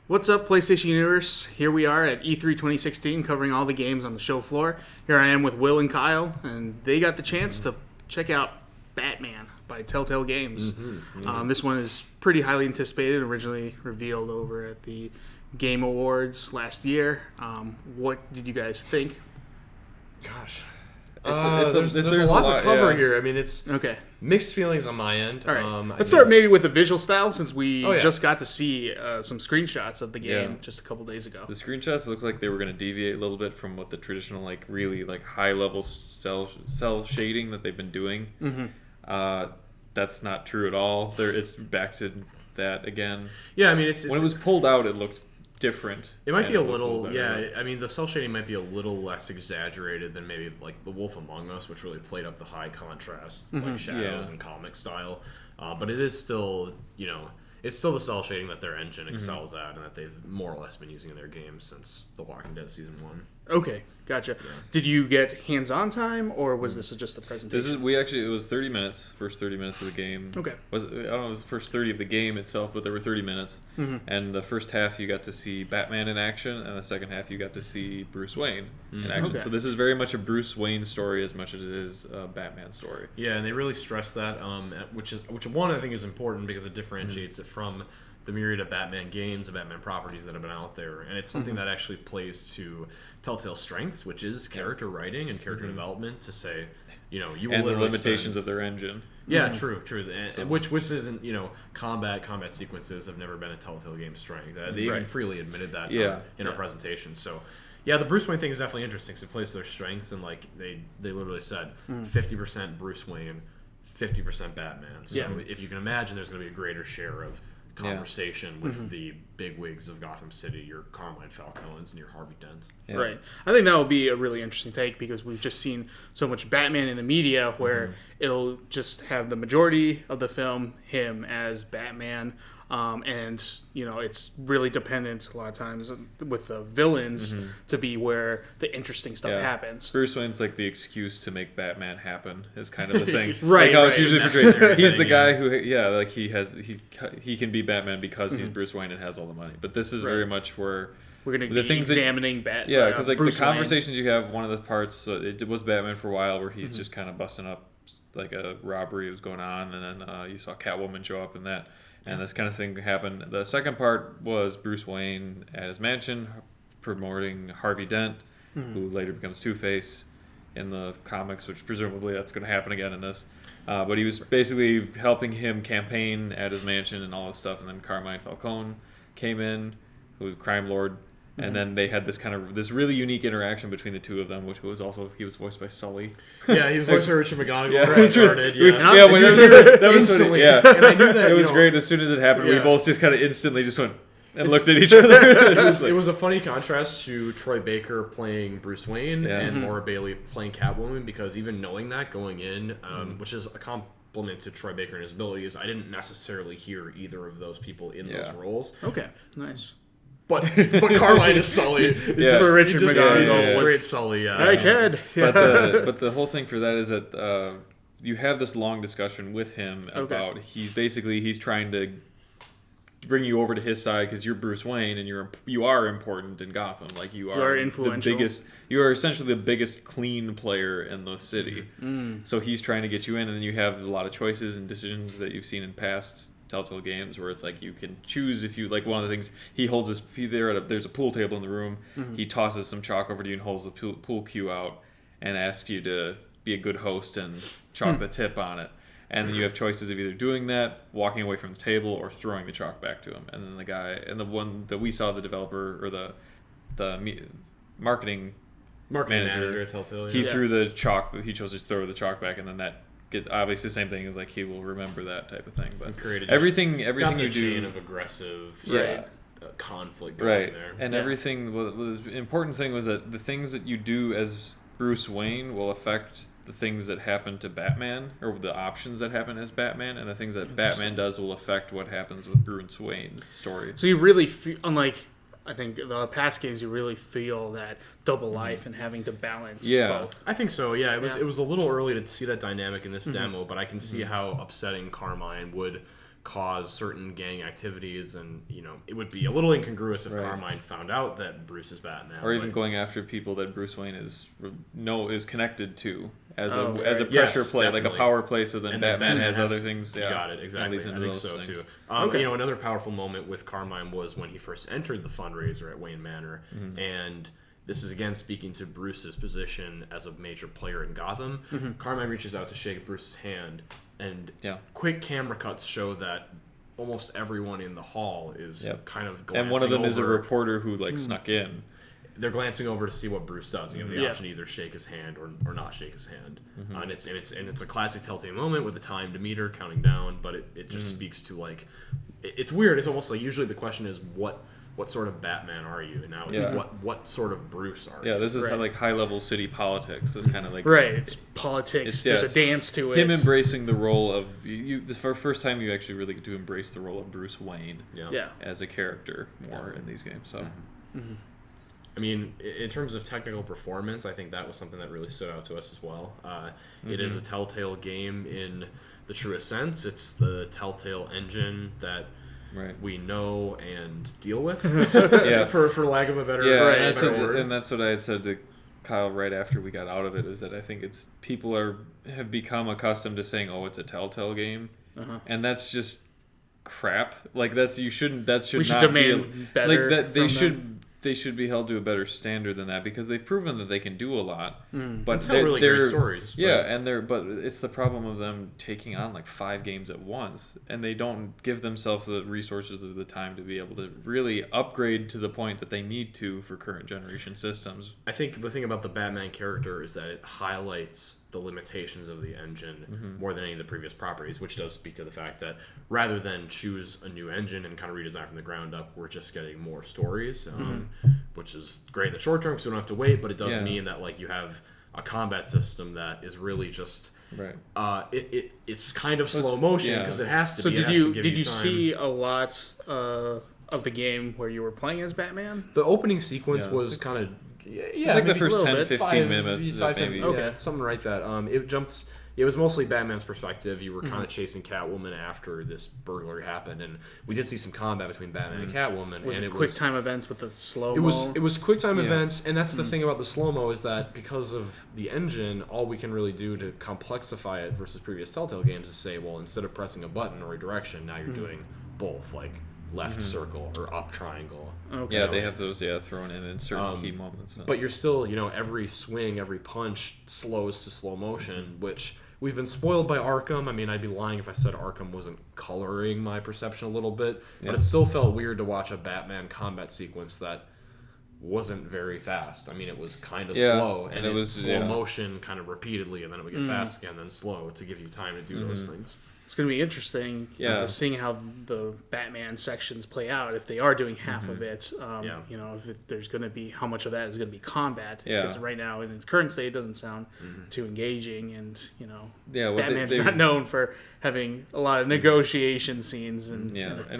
What's up, PlayStation Universe? Here we are at E3 2016 covering all the games on the show floor. Here I am with Will and Kyle, and they got the chance to check out Batman by Telltale Games. This one is pretty highly anticipated, originally revealed over at the Game Awards last year. What did you guys think? Gosh. There's a lot to cover here. I mean, it's Okay. mixed feelings on my end. All right. Let's start maybe with the visual style, since we yeah. just got to see some screenshots of the game just a couple days ago. The screenshots look like they were going to deviate a little bit from what the traditional, really high level cell shading that they've been doing. That's not true at all. It's back to that again. Yeah, I mean, it's when it was pulled out, it looked different. It might be a little, I mean, the cell shading might be a little less exaggerated than maybe like The Wolf Among Us, which really played up the high contrast, like shadows and comic style. But it is still, it's still the cell shading that their engine excels at, and that they've more or less been using in their games since The Walking Dead Season 1. Okay, gotcha. Yeah. Did you get hands-on time, or was this just a presentation? It was 30 minutes, first 30 minutes of the game. Okay. I don't know, it was the first 30 of the game itself, but there were 30 minutes. And the first half you got to see Batman in action, and the second half you got to see Bruce Wayne in action. Okay. So this is very much a Bruce Wayne story as much as it is a Batman story. Yeah, and they really stress that, which one I think is important because it differentiates it from the myriad of Batman games and Batman properties that have been out there. And it's something that actually plays to Telltale's strengths, which is character writing and character development, to say, you will and the limitations of their engine. Yeah, true. And, which isn't, combat sequences have never been a Telltale game strength. They even freely admitted that in our presentation. So, yeah, the Bruce Wayne thing is definitely interesting because it plays to their strengths, and they literally said 50% Bruce Wayne, 50% Batman. So if you can imagine, there's going to be a greater share of conversation with the bigwigs of Gotham City, your Carmine Falcones and your Harvey Dents. Yeah. Right. I think that will be a really interesting take because we've just seen so much Batman in the media where it'll just have the majority of the film him as Batman. And, it's really dependent a lot of times with the villains to be where the interesting stuff happens. Bruce Wayne's like the excuse to make Batman happen is kind of the thing. Right. Like usually portrayed. He's the guy who, he can be Batman because he's Bruce Wayne and has all the money. But this is very much where we're going to be examining Batman. Yeah, because the conversations you have, one of the parts, it was Batman for a while where he's just kind of busting up like a robbery was going on, and then you saw Catwoman show up in that. And this kind of thing happened. The second part was Bruce Wayne at his mansion promoting Harvey Dent, who later becomes Two-Face in the comics, which presumably that's going to happen again in this. But he was basically helping him campaign at his mansion and all this stuff. And then Carmine Falcone came in, who was a crime lord. And then they had this really unique interaction between the two of them, which was also, he was voiced by Sully. Yeah, he was voiced by Richard McGonagall. Yeah, when it started, that was instantly. And I knew that it was great. As soon as it happened, we both just kind of instantly just went and looked at each other. It was a funny contrast to Troy Baker playing Bruce Wayne and Laura Bailey playing Catwoman, because even knowing that going in, which is a compliment to Troy Baker and his abilities, I didn't necessarily hear either of those people in those roles. Okay, nice. But Carmine is Sully. For Richard McGonagall, straight Sully. I could. But the whole thing for that is that you have this long discussion with him about he's trying to bring you over to his side because you're Bruce Wayne and you are important in Gotham. Like you are influential. You are essentially the biggest clean player in the city. So he's trying to get you in, and then you have a lot of choices and decisions that you've seen in past Telltale games where it's like you can choose if you like. One of the things he holds is there's a pool table in the room. He tosses some chalk over to you and holds the pool cue out and asks you to be a good host and chalk the tip on it. And then you have choices of either doing that, walking away from the table, or throwing the chalk back to him. And then the guy, and the one that we saw, the developer or the marketing manager at Telltale, he threw the chalk. He chose to throw the chalk back, and then that. Obviously, the same thing is like he will remember that type of thing. But everything you do, chain of aggressive conflict going there, and everything. The important thing was that the things that you do as Bruce Wayne will affect the things that happen to Batman, or the options that happen as Batman, and the things that Batman does will affect what happens with Bruce Wayne's story. So you really feel, unlike I think the past games, you really feel that double life and having to balance both. I think so, yeah. It was a little early to see that dynamic in this demo, but I can see how upsetting Carmine would cause certain gang activities, and it would be a little incongruous if Carmine found out that Bruce is Batman, or even going after people that Bruce Wayne is connected to as a pressure play, definitely. like a power play. So then Batman has other things. You got it exactly. I think so too. Another powerful moment with Carmine was when he first entered the fundraiser at Wayne Manor, and this is again speaking to Bruce's position as a major player in Gotham. Carmine reaches out to shake Bruce's hand, and quick camera cuts show that almost everyone in the hall is kind of glancing over. And one of them is a reporter who snuck in. They're glancing over to see what Bruce does. You have the option to either shake his hand or not shake his hand. And it's a classic Telltale moment with a timed meter counting down, but it just speaks to it's weird. It's almost like usually the question is what sort of Batman are you? And now it's what sort of Bruce are you? Yeah, this is high level city politics. It's kind of like it's politics. There's a dance to it. Him embracing the role of this for the first time you actually really get to embrace the role of Bruce Wayne. As a character more in these games. So. I mean, in terms of technical performance, I think that was something that really stood out to us as well. It is a Telltale game in the truest sense. It's the Telltale engine that we know and deal with, for lack of a better word. And that's what I had said to Kyle right after we got out of it, is that I think people have become accustomed to saying, "Oh, it's a Telltale game," and that's just crap. Like we should demand better. They should be held to a better standard than that, because they've proven that they can do a lot. But they're really great stories. But it's the problem of them taking on 5 games at once, and they don't give themselves the resources or the time to be able to really upgrade to the point that they need to for current generation systems. I think the thing about the Batman character is that it highlights the limitations of the engine more than any of the previous properties, which does speak to the fact that rather than choose a new engine and kind of redesign from the ground up, we're just getting more stories, which is great in the short term because we don't have to wait, but it does mean that you have a combat system that is really just it's kind of slow motion because it has to be. So did you see a lot of the game where you were playing as Batman? The opening sequence was kind of it's the first 10-15 minutes, maybe. Okay, something like that. It was mostly Batman's perspective. You were kind of chasing Catwoman after this burglary happened, and we did see some combat between Batman and Catwoman. Was and it quick time events with the slow-mo? It was quick time events, and that's the thing about the slow-mo is that because of the engine, all we can really do to complexify it versus previous Telltale games is say, well, instead of pressing a button or a direction, now you're doing both, left circle or up triangle. Okay. Yeah, they have those thrown in certain key moments. But you're still, every swing, every punch slows to slow motion, which we've been spoiled by Arkham. I mean, I'd be lying if I said Arkham wasn't coloring my perception a little bit, but it still felt weird to watch a Batman combat sequence that wasn't very fast. I mean, it was kind of slow, and it was slow motion kind of repeatedly, and then it would get fast again, then slow to give you time to do those things. It's going to be interesting seeing how the Batman sections play out if they are doing half of it. If there's going to be how much of that is going to be combat. Because right now in its current state it doesn't sound too engaging, and Batman's not known for having a lot of negotiation scenes and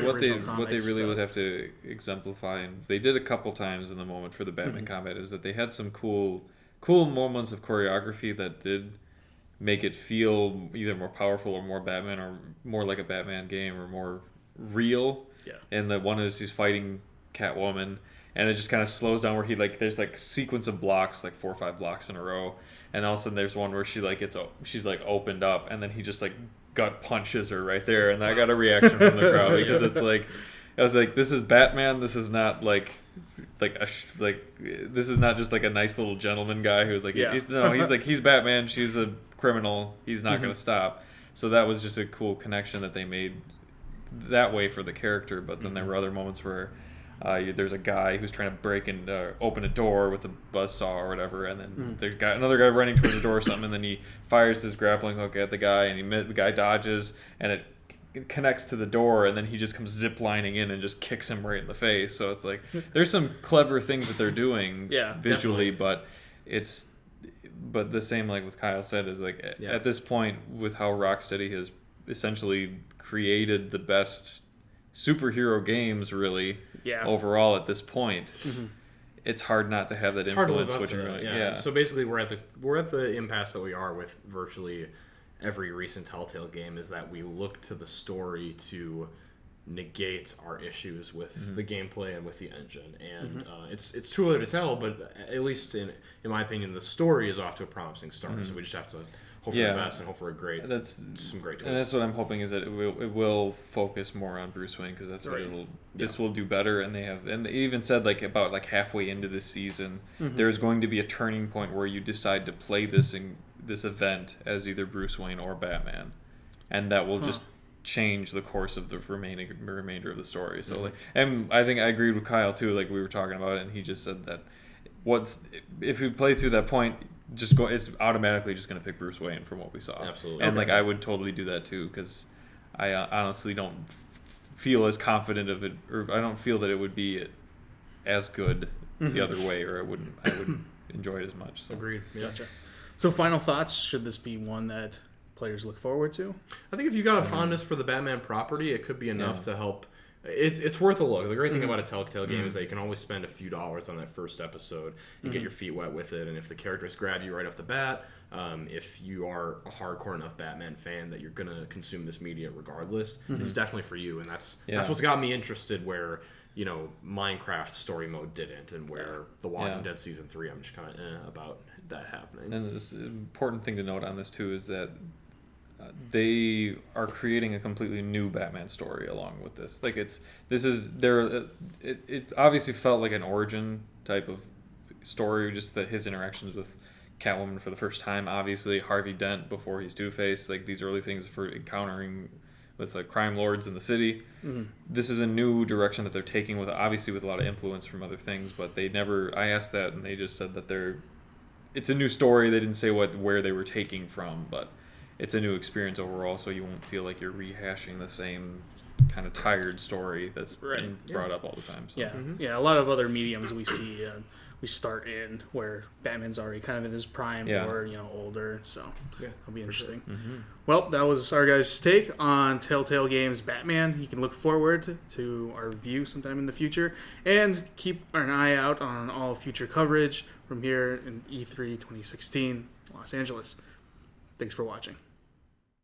what they really would have to exemplify, and they did a couple times in the moment for the Batman combat, is that they had some cool moments of choreography that did make it feel either more powerful or more Batman or more like a Batman game or more real. Yeah. And the one is he's fighting Catwoman, and it just kind of slows down where there's a sequence of blocks, 4 or 5 blocks in a row, and all of a sudden there's one where she's opened up, and then he just gut punches her right there, and I got a reaction from the crowd because it's I was this is Batman. This is not this is not just a nice little gentleman guy who's he's Batman. She's a criminal. He's not going to stop. So that was just a cool connection that they made that way for the character. But then there were other moments where there's a guy who's trying to break and open a door with a buzzsaw or whatever, and then there's another guy running towards the door or something, and then he fires his grappling hook at the guy, and the guy dodges, and it connects to the door, and then he just comes zip lining in and just kicks him right in the face. So it's there's some clever things that they're doing visually, definitely. but the same with Kyle said is at this point with how Rocksteady has essentially created the best superhero games really overall at this point. It's hard not to have that influence. So basically we're at the impasse that we are with virtually every recent Telltale game is that we look to the story to negate our issues with the gameplay and with the engine. And it's too early to tell, but at least in my opinion, the story is off to a promising start. So we just have to hope for the best and hope for some great twists. And that's what I'm hoping is that it will focus more on Bruce Wayne, because that's what this will do better. And they even said about halfway into this season, there's going to be a turning point where you decide to play this event as either Bruce Wayne or Batman, and that will just change the course of the remainder of the story. So and I think I agreed with Kyle too. We were talking about it, and he just said that if you play through that point, it's automatically just going to pick Bruce Wayne from what we saw. Absolutely. And I would totally do that too, because I honestly don't feel as confident of it, or I don't feel that it would be as good the other way, or I wouldn't enjoy it as much. So. Agreed. Yeah. Gotcha. So final thoughts, should this be one that players look forward to? I think if you got a fondness for the Batman property, it could be enough to help. It's worth a look. The great thing about a Telltale game is that you can always spend a few dollars on that first episode and get your feet wet with it. And if the characters grab you right off the bat, if you are a hardcore enough Batman fan that you're going to consume this media regardless, it's definitely for you. And that's what's got me interested, where Minecraft story mode didn't, and where The Walking Dead Season 3, I'm just kind of about that happening. And the important thing to note on this too is that they are creating a completely new Batman story along with this. It obviously felt like an origin type of story, just that his interactions with Catwoman for the first time, obviously Harvey Dent before he's Two-Face, these early things for encountering with crime lords in the city. This is a new direction that they're taking, with a lot of influence from other things, but I asked that and they just said that it's a new story. They didn't say where they were taking from, but it's a new experience overall, so you won't feel like you're rehashing the same kind of tired story that's been brought up all the time. So. Yeah, a lot of other mediums we see, we start in where Batman's already kind of in his prime or older, so it'll be interesting. Sure. Well, that was our guys' take on Telltale Games Batman. You can look forward to our review sometime in the future, and keep an eye out on all future coverage from here in E3 2016 Los Angeles. Thanks for watching.